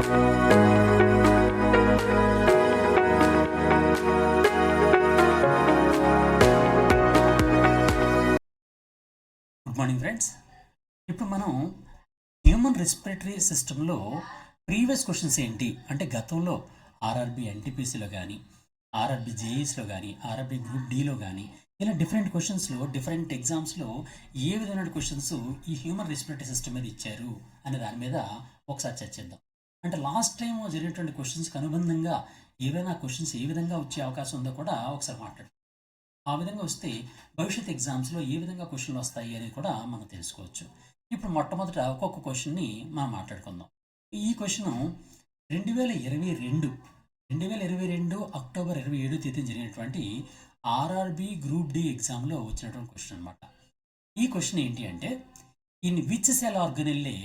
Good morning friends. ఇప్పుడు మనం human respiratory సిస్టంలో ప్రీవియస్ క్వశ్చన్స్ ఏంటి అంటే గతంలో ఆర్ఆర్బి ఎన్టీపీసీలో కానీ, ఆర్ఆర్బి జేఈస్లో కానీ, ఆర్ఆర్బి గ్రూప్ డీలో కానీ ఇలా డిఫరెంట్ క్వశ్చన్స్లో డిఫరెంట్ ఎగ్జామ్స్లో ఏ విధమైన క్వశ్చన్స్ ఈ హ్యూమన్ రెస్పిరేటరీ సిస్టమ్ మీద ఇచ్చారు అనే దాని మీద ఒకసారి చర్చిద్దాం. అంటే లాస్ట్ టైం జరిగినటువంటి క్వశ్చన్స్కి అనుబంధంగా ఏవైనా క్వశ్చన్స్ ఏ విధంగా వచ్చే అవకాశం ఉందో కూడా ఒకసారి మాట్లాడదాం. ఆ విధంగా వస్తే భవిష్యత్ ఎగ్జామ్స్లో ఏ విధంగా క్వశ్చన్లు వస్తాయి అనేది కూడా మనం తెలుసుకోవచ్చు. ఇప్పుడు మొట్టమొదట ఒక్కొక్క క్వశ్చన్ని మనం మాట్లాడుకుందాం. ఈ క్వశ్చన్ 2022 అక్టోబర్ 27 తేదీన జరిగినటువంటి ఆర్ఆర్బి గ్రూప్ డి ఎగ్జామ్లో వచ్చినటువంటి క్వశ్చన్ అనమాట. ఈ క్వశ్చన్ ఏంటి అంటే, in which cell organelle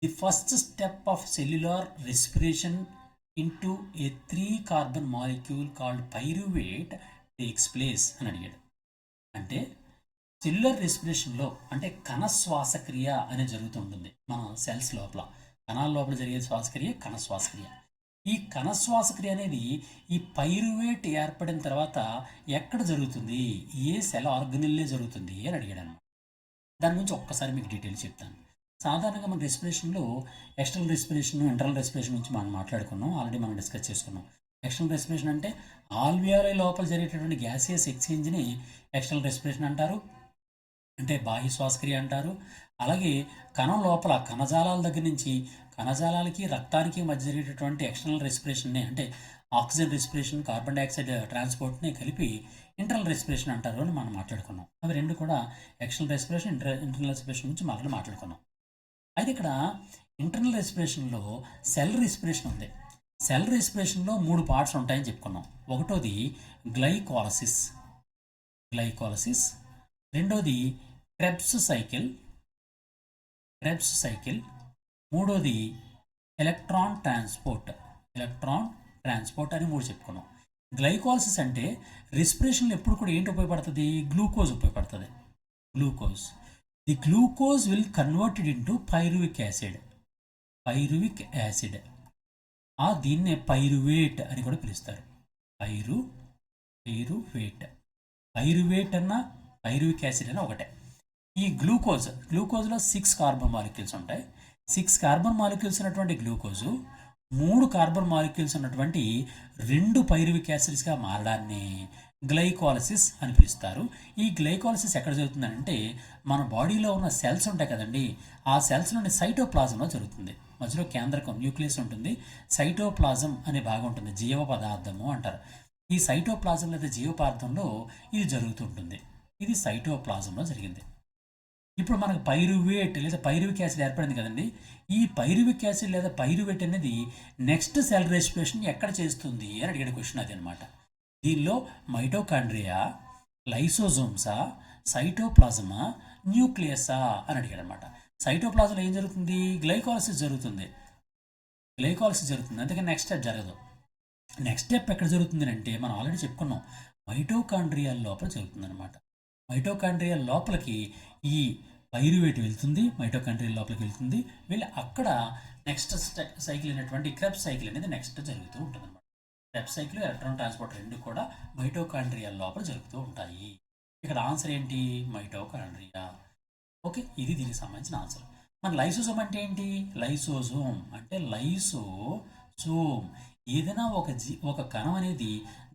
the first step of cellular respiration into a 3 carbon molecule called pyruvate takes place అని అడిగాడు. అంటే సెల్యులర్ రెస్పిరేషన్లో అంటే కణ శ్వాసక్రియ అనేది జరుగుతూ ఉంటుంది మన సెల్స్ లోపల, కణాల లోపల జరిగే శ్వాసక్రియ కణ శ్వాసక్రియ. ఈ కణ శ్వాసక్రియ అనేది ఈ పైరువేట్ ఏర్పడిన తర్వాత ఎక్కడ జరుగుతుంది, ఏ సెల్ ఆర్గనెల్లే జరుగుతుంది అని అడిగాడు అనమాట. దాని గురించి ఒక్కసారి మీకు డీటెయిల్స్ చెప్తాను. సాధారణంగా మన రెస్పిరేషన్లో ఎక్స్టర్నల్ రెస్పిరేషన్, ఇంటర్నల్ రెస్పిరేషన్ గురించి మనం మాట్లాడుకున్నాం, ఆల్రెడీ మనం డిస్కస్ చేసుకున్నాం. ఎక్స్టర్నల్ రెస్పిరేషన్ అంటే ఆల్వియోలై లోపల జరిగేటటువంటి గ్యాసియస్ ఎక్స్చేంజ్ని ఎక్స్టర్నల్ రెస్పిరేషన్ అంటారు, అంటే బాహ్య శ్వాసక్రియ అంటారు. అలాగే కణం లోపల కణజాలాల దగ్గర నుంచి కణజాలాలకి రక్తానికి మధ్య జరిగేటటువంటి ఎక్స్టర్నల్ రెస్పిరేషన్ని అంటే ఆక్సిజన్ రెస్పిరేషన్, కార్బన్ డైఆక్సైడ్ ట్రాన్స్పోర్ట్ని కలిపి ఇంటర్నల్ రెస్పిరేషన్ అంటారు అని మనం మాట్లాడుకున్నాం. అవి రెండు కూడా ఎక్స్టర్నల్ రెస్పిరేషన్, ఇంటర్నల్ రెస్పిరేషన్ గురించి మాట్లాడుకున్నాం. అయితే ఇక్కడ ఇంటర్నల్ రెస్పిరేషన్లో సెల్ రెస్పిరేషన్ ఉంది. సెల్ రెస్పిరేషన్లో 3 పార్ట్స్ ఉంటాయని చెప్పుకున్నాం. ఒకటోది గ్లైకోలసిస్, రెండోది క్రెబ్స్ సైకిల్, మూడోది ఎలక్ట్రాన్ ట్రాన్స్పోర్ట్ అని 3 చెప్పుకున్నాం. గ్లైకోలసిస్ అంటే రెస్పిరేషన్లో ఎప్పుడు కూడా ఏంటి ఉపయోగపడుతుంది, గ్లూకోజ్ ఉపయోగపడుతుంది. The glucose will converted into pyruvic acid. దీన్నే పైరువేట్ అని కూడా పిలుస్తారు. పైరువేట్ అన్న పైరువిక్ యాసిడ్ అన్న ఒకటే. ఈ గ్లూకోజ్లో 6 కార్బన్ మాలిక్యూల్స్ ఉంటాయి. 6 కార్బన్ మాలిక్యూల్స్ ఉన్నటువంటి గ్లూకోజు 3 కార్బన్ మాలిక్యూల్స్ ఉన్నటువంటి 2 పైరువిక్ యాసిడ్స్గా మారడాన్ని గ్లైకోలసిస్ అని పిలుస్తారు. ఈ గ్లైకోలసిస్ ఎక్కడ జరుగుతుందంటే మన బాడీలో ఉన్న సెల్స్ ఉంటాయి కదండి, ఆ సెల్స్లోని సైటోప్లాజంలో జరుగుతుంది. మధ్యలో కేంద్రకం న్యూక్లియస్ ఉంటుంది, సైటోప్లాజం అనే భాగం ఉంటుంది, జీవ పదార్థము అంటారు. ఈ సైటోప్లాజం లేదా జీవ పదార్థంలో ఇది జరుగుతుంటుంది. ఇది సైటోప్లాజంలో జరిగింది. ఇప్పుడు మనకు పైరువేట్ లేదా పైరువిక్ యాసిడ్ ఏర్పడింది కదండి. ఈ పైరువిక్ యాసిడ్ లేదా పైరువేట్ అనేది నెక్స్ట్ సెల్ రెస్పిరేషన్ ఎక్కడ చేస్తుంది అని అడిగిన క్వశ్చన్ అది అనమాట. దీనిలో మైటోకాండ్రియా, లైసోజోమ్సా, సైటోప్లాజమా, న్యూక్లియసా అని అడిగాడు అనమాట. సైటోప్లాజంలో ఏం జరుగుతుంది, గ్లైకోలసిస్ జరుగుతుంది. అందుకని నెక్స్ట్ స్టెప్ జరగదు. నెక్స్ట్ స్టెప్ ఎక్కడ జరుగుతుంది అంటే మనం ఆల్రెడీ చెప్పుకున్నాం, మైటోకాండ్రియాల లోపల జరుగుతుంది అనమాట. మైటోకాండ్రియల్ లోపలికి ఈ పైరువేట్ వెళ్తుంది, వెళ్ళి అక్కడ నెక్స్ట్ సైకిల్ అయినటువంటి క్రెబ్స్ సైకిల్ అనేది నెక్స్ట్ జరుగుతూ ఉంటుంది అనమాట. క్రెబ్స్ సైకిల్, ఎలక్ట్రాన్ ట్రాన్స్పోర్ట్ రెండు కూడా మైటోకాండ్రియల్ లోపల జరుగుతూ ఉంటాయి. ఇక్కడ ఆన్సర్ ఏంటి, మైటోకాండ్రియా. ఓకే, ఇది దీనికి సంబంధించిన ఆన్సర్. మన లైసోజోమ్ అంటే ఏంటి, లైసోజోమ్ అంటే ఏదైనా ఒక కణం అనేది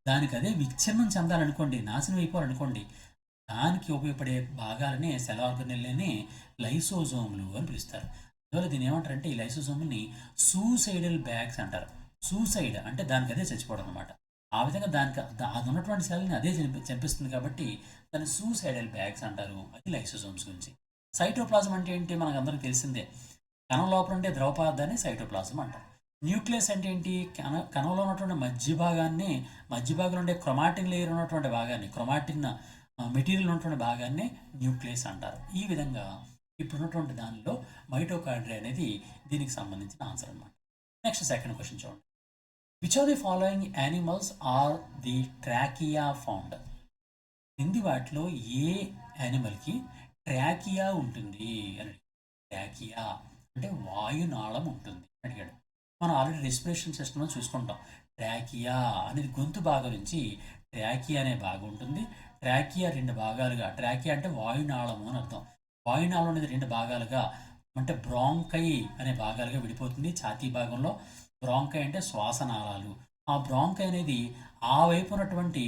దానికి అదే విచ్ఛిన్నం చెందాలనుకోండి, నాశనం అయిపోవాలనుకోండి, దానికి ఉపయోగపడే భాగాలనే సెల్ ఆర్గనెల్ని లైసోజోమ్లు అని పిలుస్తారు. అందువల్ల దీన్ని ఏమంటారంటే ఈ లైసోజోమ్ని సూసైడల్ బ్యాగ్స్ అంటారు. సూసైడ్ అంటే దానికి అదే చచ్చిపోవడం అనమాట. ఆ విధంగా అది ఉన్నటువంటి సెల్ని అదే చంపిస్తుంది కాబట్టి దాన్ని సూసైడల్ బ్యాగ్స్ అంటారు. అది లైసోజోమ్స్ గురించి. సైటోప్లాజం అంటే ఏంటి, మనకు అందరికీ తెలిసిందే. కణం లోపల ఉండే ద్రవ పదార్థాన్ని సైటోప్లాజం అంటారు. న్యూక్లియస్ అంటే ఏంటి, కణంలో ఉన్నటువంటి మధ్యభాగంలో ఉండే క్రొమాటిన్ లేయర్ ఉన్నటువంటి భాగాన్ని, క్రొమాటిన్ మెటీరియల్ ఉన్నటువంటి భాగాన్ని న్యూక్లియస్ అంటారు. ఈ విధంగా ఇప్పుడున్నటువంటి దానిలో మైటోకాండ్రియా అనేది దీనికి సంబంధించిన ఆన్సర్ అనమాట. నెక్స్ట్ సెకండ్ క్వశ్చన్ చూడండి. Which are the following animals are the trachea found? కింది వాటిలో ఏ యానిమల్కి ట్రాకియా ఉంటుంది అని. ట్రాకియా అంటే వాయునాళం ఉంటుంది అడిగాడు. మనం ఆల్రెడీ రెస్పిరేషన్ సిస్టమ్లో చూసుకుంటాం. ట్రాకియా అనేది గొంతు భాగం నుంచి ట్రాకియా అనే భాగం ఉంటుంది. ట్రాకియా 2 భాగాలుగా, ట్రాకియా అంటే వాయునాళము అని అర్థం. వాయునాళం అనేది 2 భాగాలుగా అంటే బ్రాంకై అనే భాగాలుగా విడిపోతుంది. ఛాతీ భాగంలో బ్రాంకై అంటే శ్వాసనాళాలు. ఆ బ్రాంకై అనేది ఆ వైపు ఉన్నటువంటి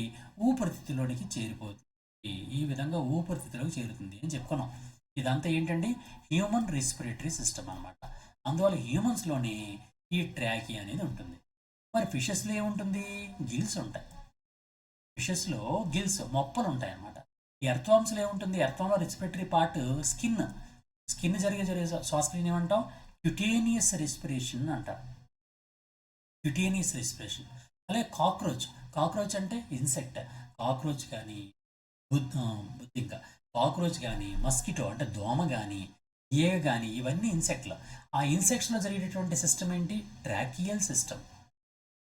ఊపిరితిత్తులోనికి చేరిపోతుంది. ఈ విధంగా ఊపిరితిత్తులోకి చేరుతుంది అని చెప్పుకున్నాం. ఇదంతా ఏంటండి, హ్యూమన్ రెస్పిరేటరీ సిస్టమ్ అనమాట. అందువల్ల హ్యూమన్స్లోని ఈ ట్రాకియా అనేది ఉంటుంది. మరి ఫిషెస్లో ఏముంటుంది? గిల్స్ ఉంటాయి. ఫిషెస్లో గిల్స్ మొప్పలు ఉంటాయి అన్నమాట. ఎర్త్వామ్స్లో ఏముంటుంది? ఎర్త్వామ్లో రెస్పిరేటరీ పార్ట్ స్కిన్ జరిగే శ్వాసక్రియని ఏమంటాం? క్యుటేనియస్ రెస్పిరేషన్ అంటారు. Cutaneous respiration. అలాగే కాక్రోచ్ అంటే ఇన్సెక్ట్. కాక్రోచ్ కానీ బుద్ధింక కాక్రోచ్ కానీ మస్కిటో అంటే దోమ కానీ ఈగ కానీ ఇవన్నీ ఇన్సెక్ట్లు. ఆ ఇన్సెక్ట్స్లో జరిగేటటువంటి సిస్టమ్ ఏంటి? Tracheal system.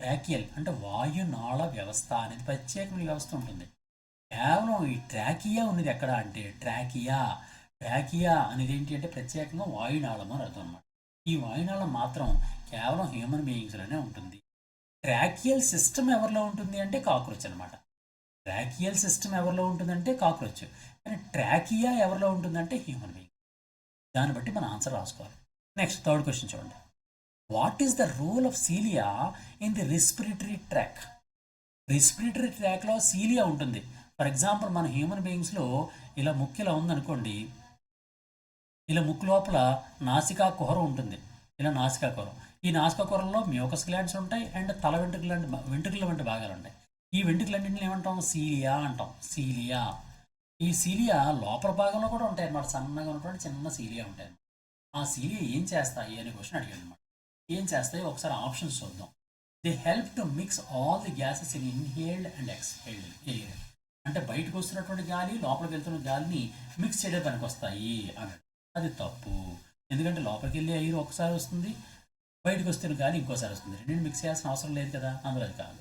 ట్రాకియల్ అంటే వాయునాళ వ్యవస్థ అనేది ప్రత్యేకమైన వ్యవస్థ ఉంటుంది. కేవలం ఈ ట్రాకియా ఉన్నది ఎక్కడ అంటే ట్రాకియా అనేది ఏంటి అంటే ప్రత్యేకంగా వాయునాళం అని అర్థం అనమాట. ఈ వాయునాళం మాత్రం కేవలం హ్యూమన్ బీయింగ్స్లోనే ఉంటుంది. ట్రాకియల్ సిస్టమ్ ఎవరిలో ఉంటుంది అంటే కాక్రోచ్ అనమాట. ట్రాకియల్ సిస్టమ్ ఎవరిలో ఉంటుందంటే కాక్రోచ్. కానీ ట్రాకియా ఎవరిలో ఉంటుందంటే హ్యూమన్ బీయింగ్. దాన్ని బట్టి మన ఆన్సర్ రాసుకోవాలి. నెక్స్ట్ థర్డ్ క్వశ్చన్ చూడండి. What is the role of cilia in the respiratory tract? Respiratory ట్రాక్లో సీలియా ఉంటుంది. ఫర్ ఎగ్జాంపుల్ మన హ్యూమన్ బీయింగ్స్లో ఇలా ముక్కు ఇలా ఉందనుకోండి, ఇలా ముక్కు లోపల నాసికా కుహరం ఉంటుంది. ఇలా నాసికా కుహరం. ఈ నాసికా కుహరంలో మ్యూకస్ గ్లాండ్స్ ఉంటాయి అండ్ తల వెంట్రుకల వంటి భాగాలు ఉంటాయి. ఈ వెంట్రుకలన్నింటిని ఏమంటాం? సీలియా అంటాం. ఈ సీలియా లోపల భాగంలో కూడా ఉంటాయి అన్నమాట. సన్నగా ఉన్నటువంటి చిన్న సీలియా ఉంటాయి. ఆ సీలియా ఏం చేస్తాయి అనే క్వశ్చన్ అడిగాడు అనమాట. ఏం చేస్తాయి ఒకసారి ఆప్షన్స్ చూద్దాం. They help to mix all the gases in inhaled and exhaled air. అంటే బయటకు వస్తున్నటువంటి గాలి లోపలికి వెళ్తున్న గాలిని మిక్స్ చేయడం పనికి వస్తాయి అన్నాడు. అది తప్పు. ఎందుకంటే లోపలికి వెళ్ళే ఎయిర్ ఒకసారి వస్తుంది, బయటకు వస్తున్న గాలి ఇంకోసారి వస్తుంది. రెండింటిని మిక్స్ చేయాల్సిన అవసరం లేదు కదా, అందులో అది కాదు.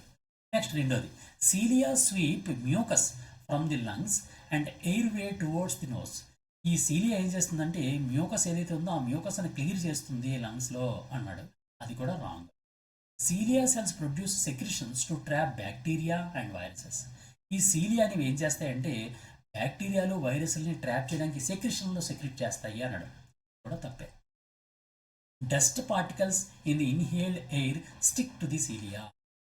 నెక్స్ట్ రెండోది, cilia sweep mucus from the lungs and airway towards the nose. ఈ సీలియా ఏం చేస్తుందంటే మ్యూకస్ ఏదైతే ఉందో ఆ మ్యూకస్ అని క్లియర్ చేస్తుంది లంగ్స్లో అన్నాడు. అది కూడా wrong. Cilia cells produce secretions to trap bacteria and viruses. ఈ సీలియా అనేవి ఏం చేస్తాయంటే బ్యాక్టీరియాలు వైరస్ని ట్రాప్ చేయడానికి సెక్రిషన్లో సెక్రెట్ చేస్తాయి అన్నాడు. కూడా తప్పే. Dust particles in the inhaled air stick to the cilia.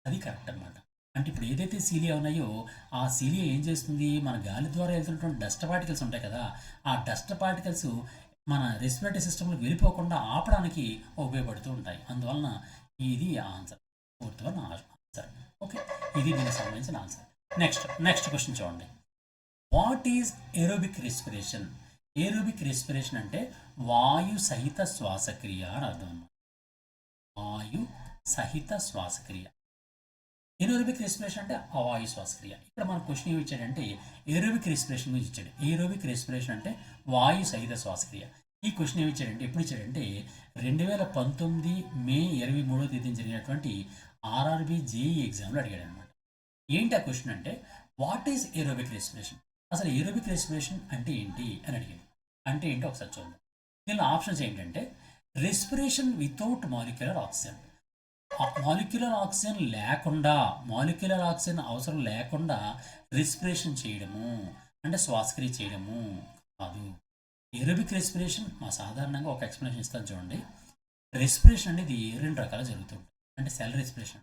అది కరెక్ట్ అనమాట. అంటే ఇప్పుడు ఏదైతే సీలియా ఉన్నాయో ఆ సీలియా ఏం చేస్తుంది, మన గాలి ద్వారా వెళ్తున్నటువంటి డస్ట్ పార్టికల్స్ ఉంటాయి కదా, ఆ డస్ట్ పార్టికల్స్ మన రెస్పిరేటరీ సిస్టమ్లో వెళ్ళిపోకుండా ఆపడానికి ఉపయోగపడుతూ ఉంటాయి. అందువలన ఇది answer. Fourth one answer. Okay, ఇది దీనికి సంబంధించిన ఆన్సర్. నెక్స్ట్ క్వశ్చన్ చూడండి. What is aerobic respiration? Aerobic respiration అంటే వాయు సహిత శ్వాసక్రియ అని అర్థం అన్నమాట. వాయు సహిత శ్వాసక్రియ. ఏరోబిక్ రెస్పిరేషన్ అంటే అవాయు శ్వాసక్రియ. ఇక్కడ మన క్వశ్చన్ ఏమి ఇచ్చాడంటే ఏరోబిక్ రెస్పిరేషన్ గురించి ఇచ్చాడు. ఏరోబిక్ రెస్పిరేషన్ అంటే వాయు సహిత శ్వాసక్రియ. ఈ క్వశ్చన్ ఏమి ఇచ్చాడంటే ఎప్పుడు ఇచ్చాడంటే 2019 మే 23వ తేదీన జరిగినటువంటి ఆర్ఆర్బి జేఈ ఎగ్జామ్లో అడిగాడు అనమాట. ఏంటి ఆ క్వశ్చన్ అంటే వాట్ ఈజ్ ఏరోబిక్ రెస్పిరేషన్, అసలు ఏరోబిక్ రెస్పిరేషన్ అంటే ఏంటి అని అడిగాడు. అంటే ఏంటో ఒకసారి చూద్దాం. దీనిలో ఆప్షన్స్ ఏంటంటే respiration without molecular oxygen. Molecular oxygen అవసరం లేకుండా రెస్పిరేషన్ చేయడము అంటే శ్వాసక్రియ చేయడము కాదు. ఏరోబిక్ రెస్పిరేషన్ మా సాధారణంగా ఒక ఎక్స్ప్లెనేషన్ ఇస్తాను చూడండి. రెస్పిరేషన్ అనేది 2 రకాలు జరుగుతుంది. అంటే సెల్ రెస్పిరేషన్.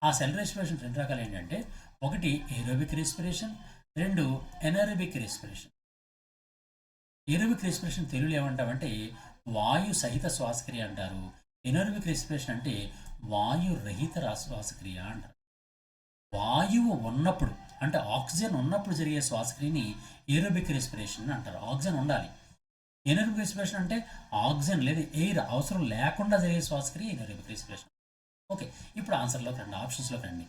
ఆ సెల్ రెస్పిరేషన్ 2 రకాలు ఏంటంటే ఒకటి aerobic respiration, 2 anaerobic respiration. Aerobic respiration తెలుగులో ఏమంటామంటే వాయు సహిత శ్వాసక్రియ అంటారు. ఎనరోబిక్ రెస్పిరేషన్ అంటే వాయు రహిత శ్వాసక్రియ అంటారు. వాయువు ఉన్నప్పుడు అంటే ఆక్సిజన్ ఉన్నప్పుడు జరిగే శ్వాసక్రియని ఏరోబిక్ రెస్పిరేషన్ అంటారు. ఆక్సిజన్ ఉండాలి. ఎనరోబిక్ రెస్పిరేషన్ అంటే ఆక్సిజన్ లేదా ఎయిర్ అవసరం లేకుండా జరిగే శ్వాసక్రియ ఎనరోబిక్ రెస్పిరేషన్. ఓకే, ఇప్పుడు ఆన్సర్లోకి రండి, ఆప్షన్స్లోకి రండి.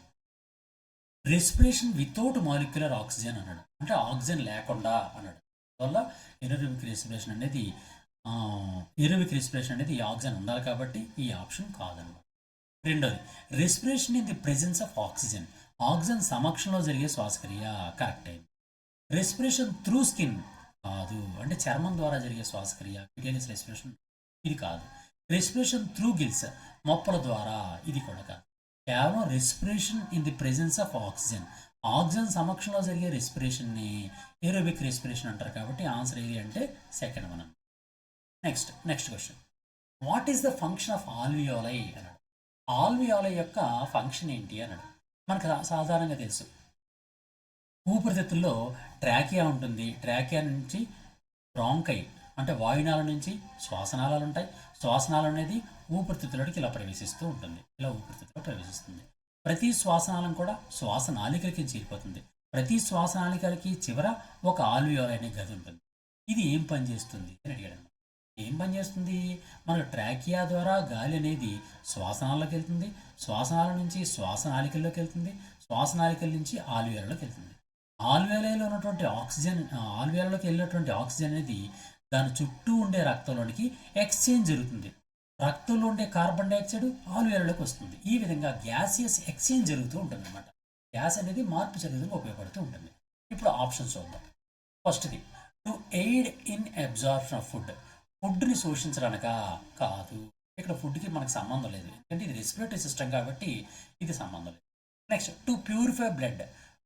రెస్పిరేషన్ వితౌట్ మాలిక్యులర్ ఆక్సిజన్ అన్నాడు, అంటే ఆక్సిజన్ లేకుండా అన్నాడు. అందువల్ల ఏరోబిక్ రెస్పిరేషన్ అనేది ఆక్సిజన్ ఉండాలి కాబట్టి ఈ ఆప్షన్ కాదన్నమాట. రెండోది respiration in the presence of oxygen. Oxygen సమక్షంలో జరిగే శ్వాసక్రియ కరెక్ట్ అయింది. రెస్పిరేషన్ త్రూ స్కిన్ కాదు, అంటే చర్మం ద్వారా జరిగే శ్వాసక్రియ క్యూటేనియస్ రెస్పిరేషన్ ఇది కాదు. రెస్పిరేషన్ త్రూ గిల్స్, మొప్పల ద్వారా, ఇది కూడా కాదు. కేవలం respiration in the presence of oxygen, oxygen సమక్షంలో జరిగే రెస్పిరేషన్ని ఏరోబిక్ రెస్పిరేషన్ అంటారు. కాబట్టి ఆన్సర్ ఏది అంటే second one. Next question, what is the function of alveoli అన్నాడు. ఆల్వియోలై యొక్క ఫంక్షన్ ఏంటి అన్నాడు. మనకు సాధారణంగా తెలుసు, ఊపిరితిత్తుల్లో ట్రాకియా ఉంటుంది. ట్రాకియా నుంచి బ్రాంకై అంటే వాయునాళం నుంచి శ్వాసనాళాలు ఉంటాయి. శ్వాసనాళం అనేది ఊపిరితిత్తులకి ఇలా ప్రవేశిస్తూ ఉంటుంది. ఇలా ఊపిరితిత్తులో ప్రవేశిస్తుంది. ప్రతి శ్వాసనాళం కూడా శ్వాసనాళికలకి చేరిపోతుంది. ప్రతి శ్వాసనాళికలకి చివర ఒక ఆల్వియోలై అనే గది ఉంటుంది. ఇది ఏం పని చేస్తుంది అని అడిగాడు. ఏం పని చేస్తుంది? మన ట్రాకియా ద్వారా గాలి అనేది శ్వాసనాళాలకు వెళ్తుంది. శ్వాసనాళం నుంచి శ్వాసనాళికల్లోకి వెళ్తుంది. శ్వాసనాళికల నుంచి ఆల్వియోలలోకి వెళ్తుంది. ఆల్వియోలలో ఉన్నటువంటి ఆక్సిజన్, ఆల్వియోలలోకి వెళ్ళినటువంటి ఆక్సిజన్ అనేది దాని చుట్టూ ఉండే రక్తంలోనికి ఎక్స్చేంజ్ జరుగుతుంది. రక్తంలో ఉండే కార్బన్ డైఆక్సైడ్ ఆల్వియోలలోకి వస్తుంది. ఈ విధంగా గ్యాసియస్ ఎక్స్చేంజ్ జరుగుతూ ఉంటుంది అన్నమాట. గ్యాస్ అనేది మార్పు చెందుతూ ఉపయోగపడుతూ ఉంటుంది. ఇప్పుడు ఆప్షన్స్ చూద్దాం. ఫస్ట్ది, to aid in absorption of food, ఫుడ్ని శోషించడానికా? కాదు. ఇక్కడ ఫుడ్కి మనకు సంబంధం లేదు, ఎందుకంటే ఇది రెస్పిరేటరీ సిస్టమ్ కాబట్టి ఇది సంబంధం లేదు. నెక్స్ట్, టు ప్యూరిఫై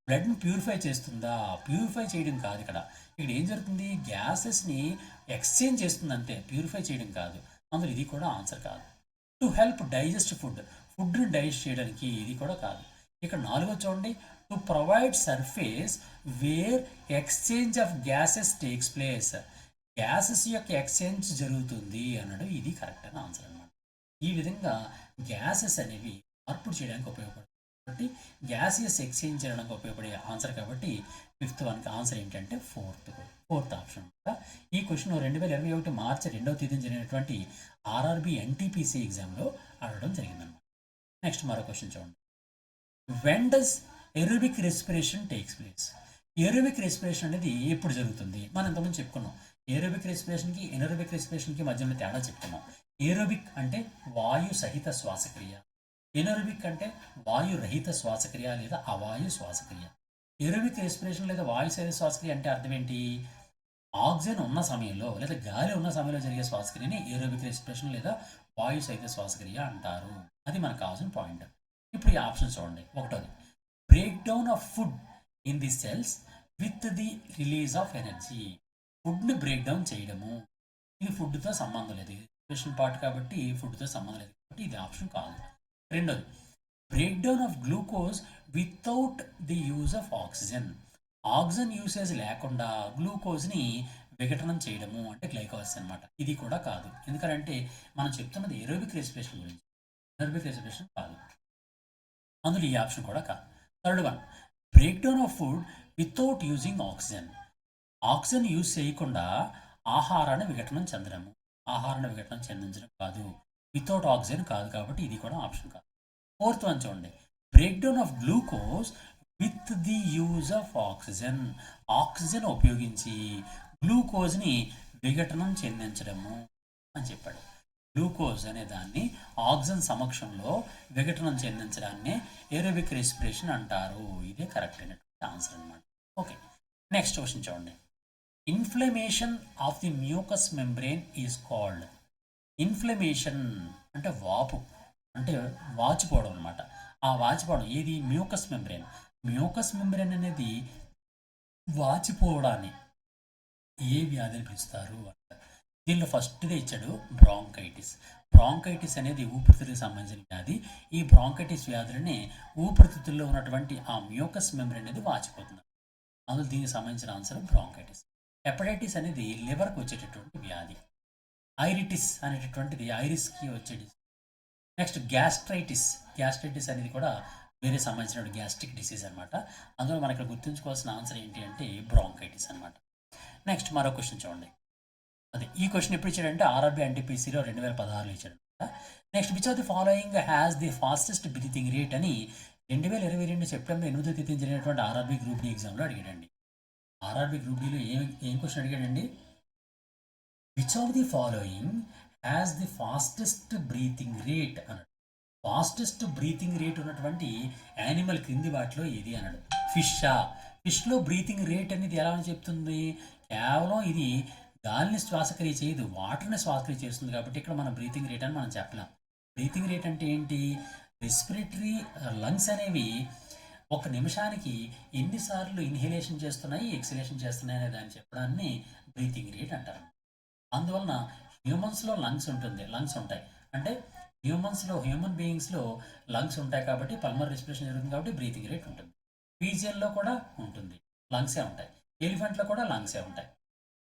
బ్లడ్ని ప్యూరిఫై చేస్తుందా? ప్యూరిఫై చేయడం కాదు. ఇక్కడ ఏం జరుగుతుంది? గ్యాసెస్ని ఎక్స్చేంజ్ చేస్తుంది అంతే, ప్యూరిఫై చేయడం కాదు. అందులో ఇది కూడా ఆన్సర్ కాదు. టు హెల్ప్ డైజెస్ట్ ఫుడ్ని డైజెస్ట్ చేయడానికి, ఇది కూడా కాదు. ఇక్కడ 4వ చూడండి, to provide surface where exchange of gases takes place, gases యొక్క ఎక్స్చేంజ్ జరుగుతుంది అన్నాడు. ఇది కరెక్ట్ అయిన ఆన్సర్ అన్నమాట. ఈ విధంగా గ్యాసెస్ అనేవి మార్పు చేయడానికి ఉపయోగపడుతుంది కాబట్టి గ్యాసియస్ ఎక్స్చేంజ్ చేయడానికి ఉపయోగపడే ఆన్సర్. కాబట్టి 5th వన్కి ఆన్సర్ ఏంటంటే ఫోర్త్ ఆప్షన్. ఈ క్వశ్చన్ 2021 మార్చి 2వ తేదీన జరిగినటువంటి ఆర్ఆర్బి ఎన్టీపీసీ ఎగ్జామ్లో అడగడం జరిగిందన్నమాట. నెక్స్ట్ మరో క్వశ్చన్ చూడండి, when does aerobic respiration takes place? Aerobic respiration అనేది ఎప్పుడు జరుగుతుంది? మనం ఇంతకుముందు చెప్పుకున్నాం. ఏరోబిక్ రెస్పిరేషన్కి ఎనరోబిక్ రెస్పిరేషన్కి మధ్యలో తేడా చెప్తున్నాం. ఏరోబిక్ అంటే వాయు సహిత శ్వాసక్రియ, ఎనరోబిక్ అంటే వాయు రహిత శ్వాసక్రియ లేదా అవాయు శ్వాసక్రియ. ఏరోబిక్ రెస్పిరేషన్ లేదా వాయు సహిత శ్వాసక్రియ అంటే అర్థం ఏంటి? ఆక్సిజన్ ఉన్న సమయంలో లేదా గాలి ఉన్న సమయంలో జరిగే శ్వాసక్రియని ఏరోబిక్ రెస్పిరేషన్ లేదా వాయు సహిత శ్వాసక్రియ అంటారు. అది మనకు కావాల్సిన పాయింట్. ఇప్పుడు ఈ ఆప్షన్ చూడండి. 1వది, break down of food in the cells with the release of energy, ఫుడ్ని బ్రేక్ డౌన్ చేయడము. ఇది ఫుడ్తో సంబంధం లేదు, రెస్పిరేషన్ పార్ట్ కాబట్టి ఫుడ్తో సంబంధం లేదు కాబట్టి ఇది ఆప్షన్ కాదు. 2వది, break down of glucose without the use of oxygen, oxygen usage లేకుండా గ్లూకోజ్ని విఘటనం చేయడము అంటే గ్లైకోసిస్ అనమాట. ఇది కూడా కాదు, ఎందుకంటే మనం చెప్తున్నది ఏరోబిక్ రెస్పిరేషన్ గురించి, ఎనరోబిక్ రెస్పిరేషన్ కాదు. అందులో ఈ ఆప్షన్ కూడా కాదు. 3rd one, break down of food without using oxygen, oxygen use చేయకుండా ఆహారాన్ని విఘటనం చెందడము, ఆహారాన్ని విఘటనం చెందించడం కాదు. వితౌట్ ఆక్సిజన్ కాదు కాబట్టి ఇది కూడా ఆప్షన్ కాదు. 4th వన్ చూడండి, break down of glucose with the use of oxygen, oxygen ఉపయోగించి గ్లూకోజ్ని విఘటనం చెందించడము అని చెప్పాడు. గ్లూకోజ్ అనే దాన్ని ఆక్సిజన్ సమక్షంలో విఘటనం చెందించడాన్ని ఏరోబిక్ రెస్పిరేషన్ అంటారు. ఇదే కరెక్ట్ అయినటువంటి ఆన్సర్ అనమాట. ఓకే, నెక్స్ట్ క్వశ్చన్ చూడండి, inflammation of the mucus membrane is called. Inflammation అంటే వాపు, అంటే వాచిపోవడం అనమాట. ఆ వాచిపోవడం ఏది? Mucus membrane. మ్యూకస్ మెంబ్రెయిన్ అనేది వాచిపోవడాన్ని ఏ వ్యాధిని పిలుస్తారు అంటారు. దీనిలో ఫస్ట్గా ఇచ్చాడు బ్రాంకైటిస్. బ్రాంకైటిస్ అనేది ఊపిరితిత్తులకు సంబంధించిన వ్యాధి. ఈ బ్రాంకైటిస్ వ్యాధులని ఊపిరితిత్తుల్లో ఉన్నటువంటి ఆ మ్యూకస్ మెంబ్రెయిన్ అనేది వాచిపోతుంది. అందులో దీనికి సంబంధించిన ఆన్సర్ బ్రాంకైటిస్. హెపటైటిస్ అనేది లివర్కి వచ్చేటటువంటి వ్యాధి. ఐరిటిస్ అనేటటువంటిది ఐరిస్కి వచ్చేది. నెక్స్ట్ గ్యాస్ట్రైటిస్ అనేది కూడా వేరే సంబంధించిన గ్యాస్ట్రిక్ డిసీజ్ అనమాట. అందులో మనకి గుర్తుంచుకోవాల్సిన ఆన్సర్ ఏంటి అంటే బ్రాంకైటిస్ అనమాట. నెక్స్ట్ మరో క్వశ్చన్ చూడండి. అదే ఈ క్వశ్చన్ ఎప్పుడు ఇచ్చాడంటే ఆర్ఆర్బి ఎన్టీపీసీలో 2016లో ఇచ్చాడు. Next, which of the following has the fastest breathing rate అని 2022 సెప్టెంబర్ 8వ తేదీన జరిగినటువంటి ఆర్ఆర్బి గ్రూప్ డి ఎగ్జామ్లో అడిగాడండి. ఆర్ఆర్బి గ్రూప్ డిలో ఏం క్వశ్చన్ అడిగాడండి? Which of the following has the fastest breathing rate అన్నాడు. ఫాస్టెస్ట్ బ్రీతింగ్ రేట్ ఉన్నటువంటి యానిమల్ క్రింది వాటిలో ఏది అన్నాడు. ఫిష్లో బ్రీతింగ్ రేట్ అనేది ఎలా అని చెప్తుంది? కేవలం ఇది గాలిని శ్వాసక్రియ చేయదు, వాటర్ని శ్వాసక్రియ చేస్తుంది. కాబట్టి ఇక్కడ మనం బ్రీతింగ్ రేట్ అని మనం చెప్పలేం. బ్రీతింగ్ రేట్ అంటే ఏంటి? రెస్పిరేటరీ లంగ్స్ అనేవి ఒక నిమిషానికి ఎన్నిసార్లు ఇన్హలేషన్ చేస్తున్నాయి, ఎక్సలేషన్ చేస్తున్నాయి అనే దాన్ని చెప్పడాన్ని బ్రీతింగ్ రేట్ అంటారు. అందువలన హ్యూమన్స్లో లంగ్స్ ఉంటాయి. అంటే హ్యూమన్ బీయింగ్స్లో లంగ్స్ ఉంటాయి కాబట్టి పల్మర్ రెస్పిరేషన్ జరుగుతుంది కాబట్టి బ్రీతింగ్ రేట్ ఉంటుంది. పీజియన్లో కూడా ఉంటుంది, లంగ్సే ఉంటాయి. ఎలిఫెంట్లో కూడా లంగ్సే ఉంటాయి.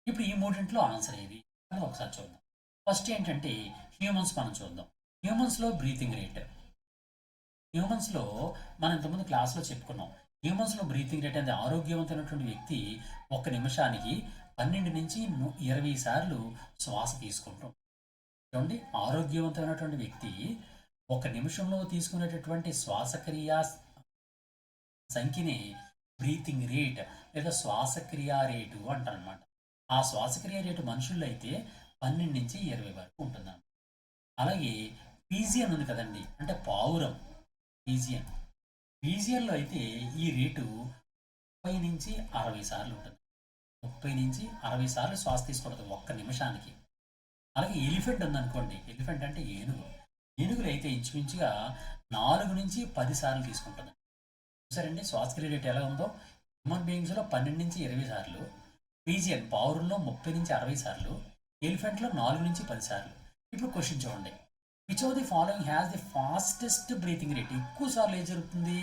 ఇప్పుడు ఈ మూడింట్లో ఆన్సర్ ఏది అని ఒకసారి చూద్దాం. ఫస్ట్ ఏంటంటే హ్యూమన్స్ మనం చూద్దాం. హ్యూమన్స్లో బ్రీతింగ్ రేట్, హ్యూమన్స్లో మనం ఇంతకుముందు క్లాస్లో చెప్పుకున్నాం. హ్యూమన్స్లో బ్రీతింగ్ రేట్ అనేది ఆరోగ్యవంతమైనటువంటి వ్యక్తి ఒక నిమిషానికి 12 నుంచి 20 సార్లు శ్వాస తీసుకుంటాం. చూడండి, ఆరోగ్యవంతమైనటువంటి వ్యక్తి ఒక నిమిషంలో తీసుకునేటటువంటి శ్వాసక్రియ సంఖ్యని బ్రీతింగ్ రేట్ లేదా శ్వాసక్రియ రేటు అంటారనమాట. ఆ శ్వాసక్రియ రేటు మనుషుల్లో అయితే 12 నుంచి 20 వరకు ఉంటుందన్నమాట. అలాగే పీజియన్ ఉంది కదండి, అంటే పావురం. పీజియన్లో అయితే ఈ రేటు 30 నుంచి 60 సార్లు ఉంటుంది. 30 నుంచి 60 సార్లు శ్వాస తీసుకోవడం ఒక్క నిమిషానికి. అలాగే ఎలిఫెంట్ ఉందనుకోండి, ఎలిఫెంట్ అంటే ఏనుగులు అయితే ఇంచుమించుగా 4 నుంచి 10 సార్లు తీసుకుంటుంది. చూసారండి శ్వాసక్రియ రేట్ ఎలా ఉందో. హ్యూమన్ బీయింగ్స్లో 12 నుంచి 20 సార్లు, పీజియన్ పావురంలో 30 నుంచి 60 సార్లు, ఎలిఫెంట్లో 4 నుంచి 10 సార్లు. ఇప్పుడు క్వశ్చన్ చూడండి, which of the following has the fastest breathing rate? ఎక్కువ సార్లు ఏం జరుగుతుంది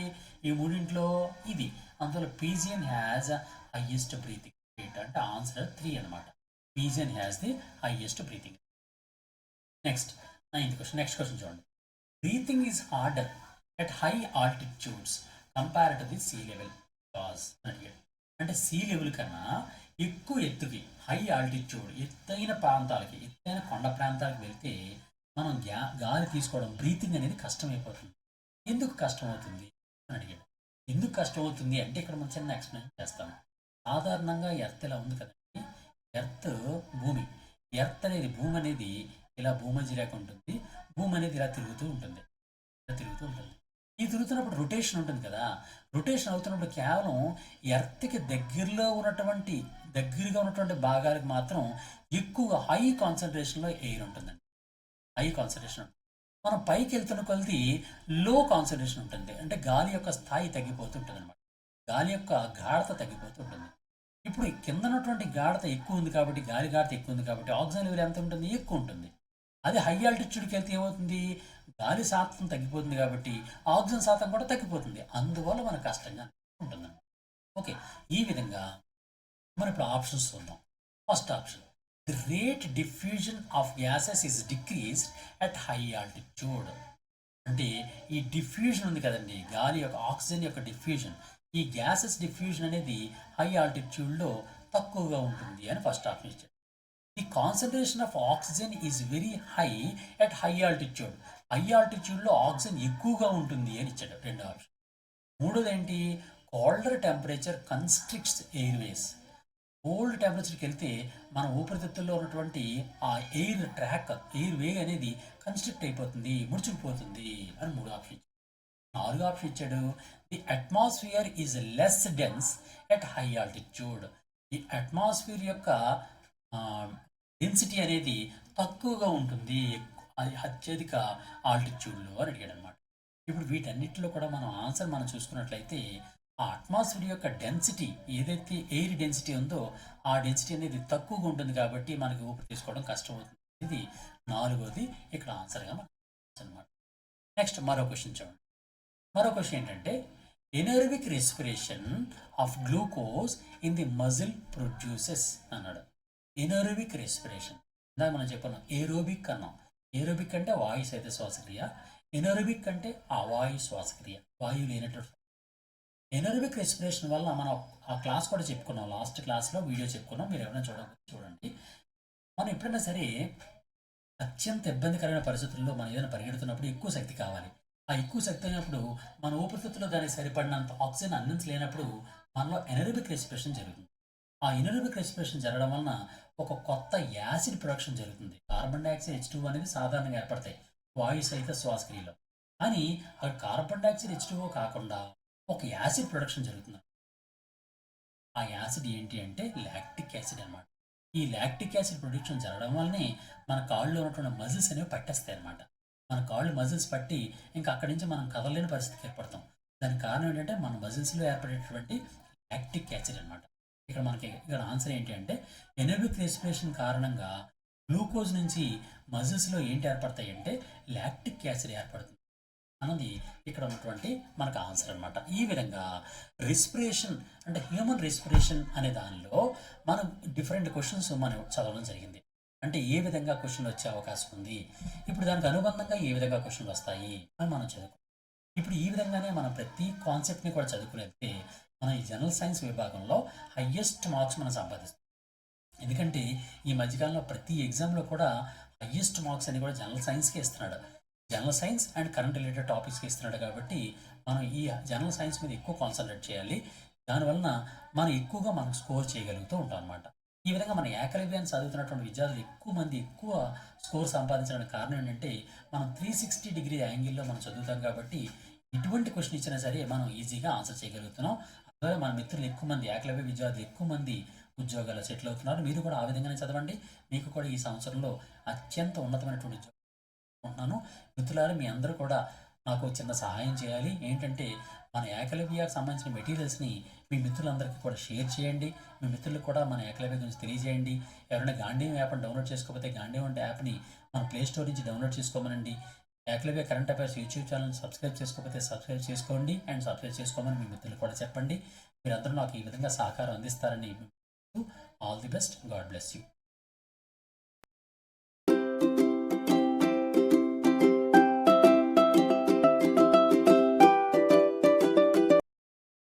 ఈ మూడింట్లో? ఇది. అందులో pigeon has highest breathing rate, అంటే ఆన్సర్ 3 అనమాట. Pigeon has the highest breathing. Next question చూడండి. Breathing is harder at high altitudes compare to the sea level cause అని అడిగాడు. అంటే సీ లెవెల్ కన్నా ఎక్కువ ఎత్తుకి, హై ఆల్టిట్యూడ్, ఎత్తైన కొండ ప్రాంతాలకు వెళ్తే మనం గాలి తీసుకోవడం, బ్రీతింగ్ అనేది కష్టమైపోతుంది. ఎందుకు కష్టమవుతుంది అని అడిగాడు. ఎందుకు కష్టమవుతుంది అంటే ఇక్కడ మనం చిన్న ఎక్స్ప్లెయిన్ చేస్తాము. సాధారణంగా ఎర్త్ ఇలా ఉంది కదండి, భూమి భూమి అనేది ఇలా భూమధ్య రేఖ ఉంటుంది. భూమి అనేది ఇలా తిరుగుతూ ఉంటుంది. ఈ తిరుగుతున్నప్పుడు రొటేషన్ ఉంటుంది కదా, రొటేషన్ అవుతున్నప్పుడు కేవలం ఎర్త్కి దగ్గరగా ఉన్నటువంటి భాగాలకు మాత్రం ఎక్కువ హై కాన్సన్ట్రేషన్లో ఎయిర్ ఉంటుందండి. High concentration. మనం పైకి వెళ్తున్న కొలది లో కాన్సన్ట్రేషన్ ఉంటుంది, అంటే గాలి యొక్క స్థాయి తగ్గిపోతుంటుంది అనమాట. గాలి యొక్క గాఢత తగ్గిపోతుంటుంది. ఇప్పుడు కింద ఉన్నటువంటి గాఢత ఎక్కువ ఉంది కాబట్టి, గాలి గాఢత ఎక్కువ ఉంది కాబట్టి ఆక్సిజన్ లెవెల్ ఎంత ఉంటుంది? ఎక్కువ ఉంటుంది. అదే హై ఆల్టిట్యూడ్కి వెళ్తే ఏమవుతుంది? గాలి శాతం తగ్గిపోతుంది కాబట్టి ఆక్సిజన్ శాతం కూడా తగ్గిపోతుంది. అందువల్ల మనకు కష్టంగా ఉంటుందండి. ఓకే, ఈ విధంగా మనం ఇప్పుడు ఆప్షన్స్ చూద్దాం. First option, the rate diffusion of gases is decreased at high altitude. అంటే ఈ డిఫ్యూజన్ ఉంది కదండి, గాలి యొక్క ఆక్సిజన్ యొక్క డిఫ్యూజన్, ఈ గ్యాసెస్ డిఫ్యూజన్ అనేది హై ఆల్టిట్యూడ్లో తక్కువగా ఉంటుంది అని ఫస్ట్ ఆప్షన్ ఇచ్చారు. The concentration of oxygen is very high at high altitude. High ఆల్టిట్యూడ్లో ఆక్సిజన్ ఎక్కువగా ఉంటుంది అని ఇచ్చాడు రెండో ఆప్షన్. మూడోది ఏంటి? Colder temperature constricts airways. Cold టెంపరేచర్కి వెళ్తే మన ఊపిరితిత్తుల్లో ఉన్నటువంటి ఆ ఎయిర్ వేగ్ అనేది కన్స్ట్రిక్ట్ అయిపోతుంది, ముడుచుకుపోతుంది అని మూడో ఆప్షన్ ఇచ్చాడు. నాలుగో ఆప్షన్ ఇచ్చాడు, the atmosphere is less dense at high altitude. ఈ అట్మాస్ఫియర్ యొక్క డెన్సిటీ అనేది తక్కువగా ఉంటుంది అత్యధిక ఆల్టిట్యూడ్లో అని అడిగాడు అనమాట. ఇప్పుడు వీటన్నిటిలో కూడా మనం చూసుకున్నట్లయితే ఆ అట్మాస్ఫియర్ యొక్క డెన్సిటీ, ఏదైతే ఎయిర్ డెన్సిటీ ఉందో ఆ డెన్సిటీ అనేది తక్కువగా ఉంటుంది కాబట్టి మనకి ఊపిరి తీసుకోవడం కష్టమవుతుంది. ఇది నాలుగోది ఇక్కడ ఆన్సర్గా అనమాట. నెక్స్ట్ మరో క్వశ్చన్ చూడండి. మరో క్వశ్చన్ ఏంటంటే, anaerobic respiration of glucose in the muscle produces అన్నాడు. ఎనర్బిక్ రెస్పిరేషన్ ఇందాక మనం చెప్పుకున్నాం, ఏరోబిక్ అన్నాం. ఏరోబిక్ అంటే వాయు సహిత శ్వాసక్రియ, ఎనర్బిక్ అంటే అవాయు శ్వాసక్రియ, వాయువు లేనటువంటి. ఎనర్బిక్ రెస్పిరేషన్ వల్ల మనం ఆ క్లాస్ కూడా చెప్పుకున్నాం, లాస్ట్ క్లాస్లో వీడియో చెప్పుకున్నాం, మీరు ఎవరైనా చూడండి. మనం ఎప్పుడైనా సరే అత్యంత ఇబ్బందికరమైన పరిస్థితుల్లో మనం ఏదైనా పరిగెడుతున్నప్పుడు ఎక్కువ శక్తి కావాలి. ఆ ఎక్కువ శక్తి అయినప్పుడు మన ఊపిరితిత్తులో దానికి సరిపడినంత ఆక్సిజన్ అందించలేనప్పుడు మనలో ఎనర్బిక్ రెస్పిరేషన్ జరుగుతుంది. ఆ ఎనర్బిక్ రెస్పిరేషన్ జరగడం వలన ఒక కొత్త యాసిడ్ ప్రొడక్షన్ జరుగుతుంది. కార్బన్ డైఆక్సైడ్ H2O అనేది సాధారణంగా ఏర్పడతాయి వాయు సహిత శ్వాసక్రియలో. కానీ ఆ కార్బన్ డైఆక్సైడ్ H2O కాకుండా ఒక యాసిడ్ ప్రొడక్షన్ జరుగుతుంది. ఆ యాసిడ్ ఏంటి అంటే లాక్టిక్ యాసిడ్ అనమాట. ఈ లాక్టిక్ యాసిడ్ ప్రొడక్షన్ జరగడం వల్లనే మన కాళ్ళలో ఉన్నటువంటి మజిల్స్ అనేవి పట్టేస్తాయి అనమాట. మన కాళ్ళు మజిల్స్ పట్టి ఇంకా అక్కడి నుంచి మనం కదలలేని పరిస్థితికి ఏర్పడతాం. దానికి కారణం ఏంటంటే మన మజిల్స్లో ఏర్పడేటువంటి లాక్టిక్ యాసిడ్ అనమాట. ఇక్కడ ఆన్సర్ ఏంటి అంటే ఎనర్బిక్ రెస్పిరేషన్ కారణంగా గ్లూకోజ్ నుంచి మజిల్స్లో ఏంటి ఏర్పడతాయి అంటే లాక్టిక్ యాసిడ్ ఏర్పడుతుంది అన్నది ఇక్కడ ఉన్నటువంటి మనకు ఆన్సర్ అనమాట. ఈ విధంగా రెస్పిరేషన్ అంటే హ్యూమన్ రెస్పిరేషన్ అనే దానిలో మనం డిఫరెంట్ క్వశ్చన్స్ మనం చదవడం జరిగింది. అంటే ఏ విధంగా క్వశ్చన్లు వచ్చే అవకాశం ఉంది, ఇప్పుడు దానికి అనుబంధంగా ఏ విధంగా క్వశ్చన్లు వస్తాయి అని మనం చదువుకుంటాం. ఇప్పుడు ఈ విధంగానే మనం ప్రతి కాన్సెప్ట్ని కూడా చదువుకునేస్తే మనం ఈ జనరల్ సైన్స్ విభాగంలో హయ్యెస్ట్ మార్క్స్ మనం సంపాదిస్తాం. ఎందుకంటే ఈ మధ్యకాలంలో ప్రతి ఎగ్జామ్లో కూడా హయ్యెస్ట్ మార్క్స్ అని కూడా జనరల్ సైన్స్కి ఇస్తున్నాడు. General science and current related టాపిక్స్కి ఇస్తున్నాడు కాబట్టి మనం ఈ జనరల్ సైన్స్ మీద ఎక్కువ కాన్సన్ట్రేట్ చేయాలి. దానివలన మనం ఎక్కువగా మనం స్కోర్ చేయగలుగుతూ ఉంటాం అనమాట. ఈ విధంగా మన ఏకలవ్యాన్ని చదువుతున్నటువంటి విద్యార్థులు ఎక్కువ స్కోర్ సంపాదించడానికి కారణం ఏంటంటే మనం 360 డిగ్రీ యాంగిల్లో మనం చదువుతాం కాబట్టి ఎటువంటి క్వశ్చన్ ఇచ్చినా సరే మనం ఈజీగా ఆన్సర్ చేయగలుగుతున్నాం. అలాగే మన మిత్రులు ఎక్కువ మంది ఏకలవ్య విద్యార్థులు ఎక్కువ మంది ఉద్యోగాలు సెటిల్ అవుతున్నారు. మీరు కూడా ఆ విధంగానే చదవండి. మీకు కూడా ఈ సంవత్సరంలో అత్యంత ఉన్నతమైనటువంటి ఉద్యోగం అనుకుంటున్నాను. మిత్రులారా మీ అందరూ కూడా నాకు చిన్న సహాయం చేయాలి. ఏంటంటే మన ఏకలవ్యకి సంబంధించిన మెటీరియల్స్ని మీ మిత్రులందరికీ కూడా షేర్ చేయండి. మీ మిత్రులకు కూడా మన ఏకలవ్య గురించి తెలియజేయండి. ఎవరైనా గాంధీవం యాప్ని డౌన్లోడ్ చేసుకోకపోతే గాంధీవం యాప్ని మన ప్లే స్టోర్ నుంచి డౌన్లోడ్ చేసుకోమనండి. Ekalavya current affairs YouTube channel subscribe చేసుకోకపోతే సబ్స్క్రైబ్ చేసుకోండి అండ్ సబ్స్క్రైబ్ చేసుకోమని మీ మిత్రులు కూడా చెప్పండి. మీరందరూ నాకు ఈ విధంగా సహకారం అందిస్తారని all the best. God bless you.